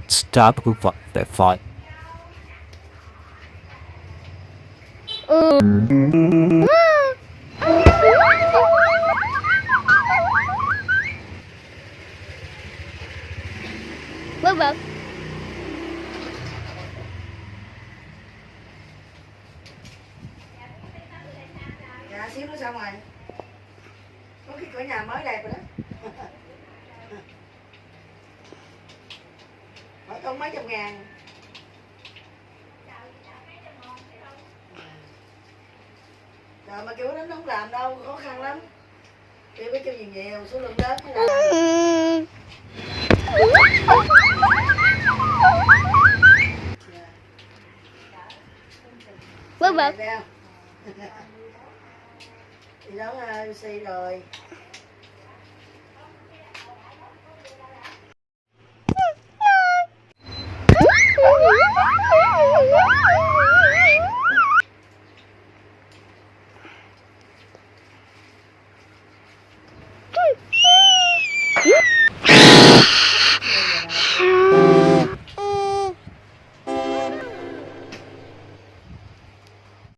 start with the fight. Vâng vâng. Dạ xíu nữa xong rồi. Có cái cửa nhà mới đẹp rồi đó. Hỏi công mấy trăm ngàn. Trời mà kiểu đánh không làm đâu, khó khăn lắm. Kêu phải kêu nhiều số lượng lớn mới làm. Vâng vâng. Thì đó Lucy rồi.